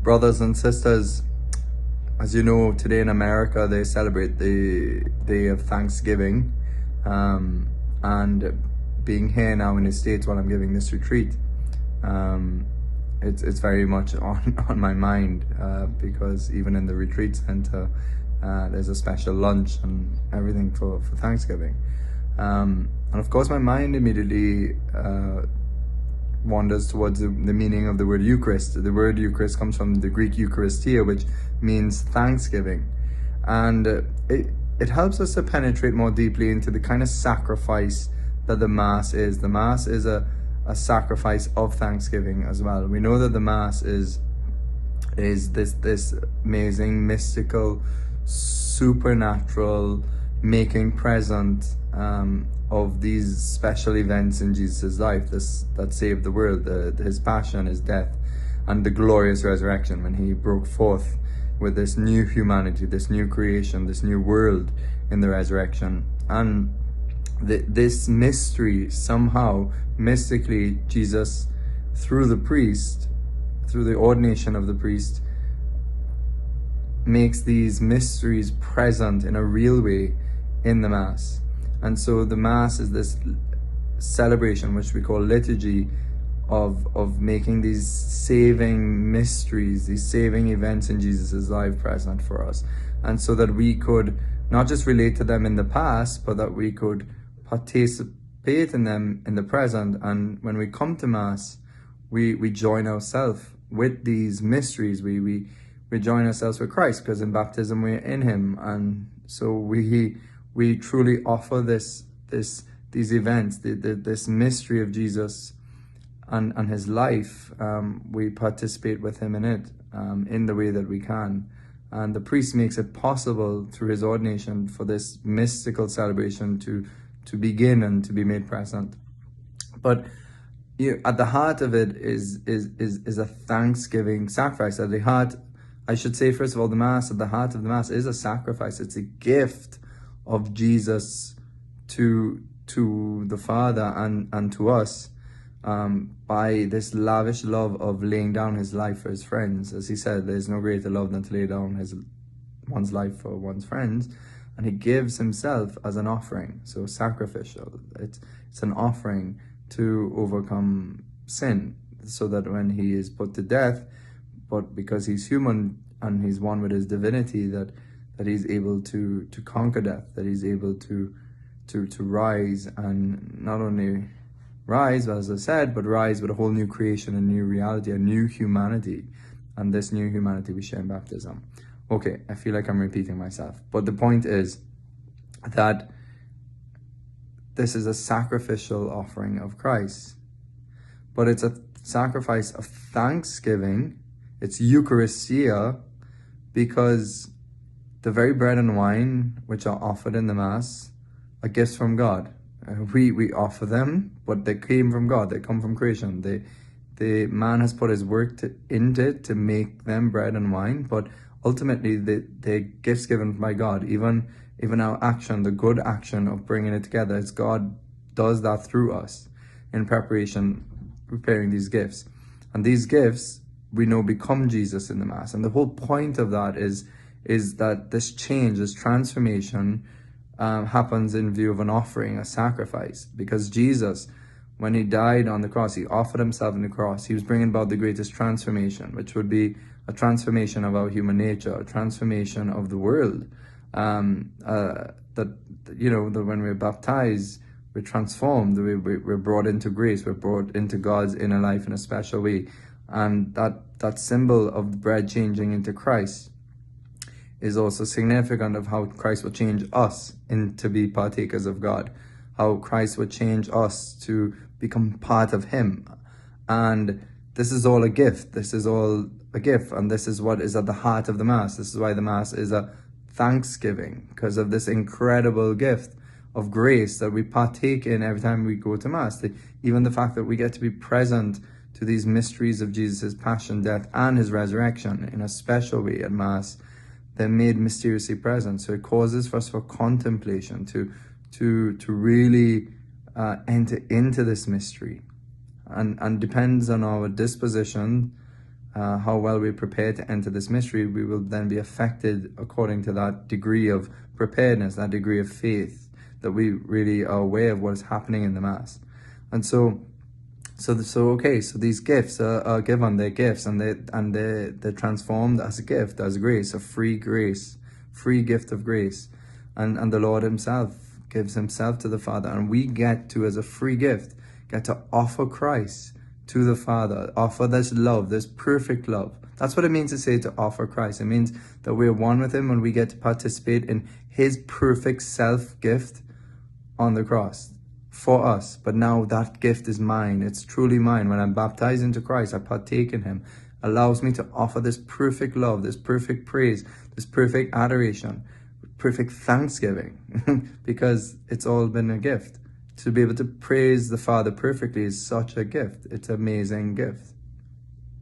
Brothers and sisters, as you know, today in America they celebrate the day of Thanksgiving, and being here now in the States while I'm giving this retreat, it's very much on my mind, because even in the retreat center there's a special lunch and everything for Thanksgiving, and of course my mind immediately wanders towards the meaning of the word Eucharist. The word Eucharist comes from the Greek Eucharistia, which means thanksgiving, and it helps us to penetrate more deeply into the kind of sacrifice that the Mass is. The Mass is a sacrifice of thanksgiving as well. We know that the Mass is this amazing, mystical, supernatural making present of these special events in Jesus' life that saved the world, his passion, his death, and the glorious resurrection, when he broke forth with this new humanity, this new creation, this new world in the resurrection. And this mystery, somehow, mystically, Jesus, through the priest, through the ordination of the priest, makes these mysteries present in a real way in the Mass. And so the Mass is this celebration, which we call liturgy, of making these saving mysteries, these saving events in Jesus' life present for us. And so that we could not just relate to them in the past, but that we could participate in them in the present. And when we come to Mass, we join ourselves with these mysteries. We join ourselves with Christ, because in baptism we're in him. And so we truly offer these events, this mystery of Jesus and his life. We participate with him in it, in the way that we can. And the priest makes it possible through his ordination for this mystical celebration to begin and to be made present. But at the heart of it is a thanksgiving sacrifice. At the heart, I should say, first of all, the Mass, at the heart of the Mass is a sacrifice. It's a gift of Jesus to the Father and to us, by this lavish love of laying down his life for his friends. As he said, there's no greater love than to lay down one's life for one's friends. And he gives himself as an offering, so sacrificial. It's an offering to overcome sin, so that when he is put to death, but because he's human and he's one with his divinity, that he's able to conquer death, that he's able to rise, and not only rise, as I said, but rise with a whole new creation, a new reality, a new humanity. And this new humanity we share in baptism. Okay, I feel like I'm repeating myself, but the point is that this is a sacrificial offering of Christ, but it's a sacrifice of thanksgiving. It's Eucharistia, because the very bread and wine which are offered in the Mass are gifts from God. We offer them, but they came from God. They come from creation. The man has put his work into it to make them bread and wine, but ultimately they're gifts given by God. Even our action, the good action of bringing it together, it's God does that through us in preparing these gifts. And these gifts, we know, become Jesus in the Mass. And the whole point of that is that this change, this transformation happens in view of an offering, a sacrifice. Because Jesus, when he died on the cross, he offered himself on the cross. He was bringing about the greatest transformation, which would be a transformation of our human nature, a transformation of the world. That when we're baptized, we're transformed, we're brought into grace, we're brought into God's inner life in a special way. And that symbol of the bread changing into Christ is also significant of how Christ will change us to be partakers of God, how Christ will change us to become part of him. And this is all a gift. This is all a gift. And this is what is at the heart of the Mass. This is why the Mass is a thanksgiving, because of this incredible gift of grace that we partake in every time we go to Mass. Even the fact that we get to be present to these mysteries of Jesus' passion, death, and his resurrection in a special way at Mass, they're made mysteriously present. So it causes for us for contemplation, to really enter into this mystery, and depends on our disposition how well we prepare to enter this mystery, we will then be affected according to that degree of preparedness, that degree of faith, that we really are aware of what is happening in the Mass. And so these gifts are given, they're gifts, and they're transformed as a gift, as grace, a free gift of grace. And the Lord himself gives himself to the Father, and we get to, as a free gift, get to offer Christ to the Father, offer this love, this perfect love. That's what it means to say to offer Christ. It means that we're one with him and we get to participate in his perfect self-gift on the cross for us. But now that gift is mine. It's truly mine. When I'm baptized into Christ, I partake in him. Allows me to offer this perfect love, this perfect praise, this perfect adoration, perfect thanksgiving, because it's all been a gift. To be able to praise the Father perfectly is such a gift. It's an amazing gift.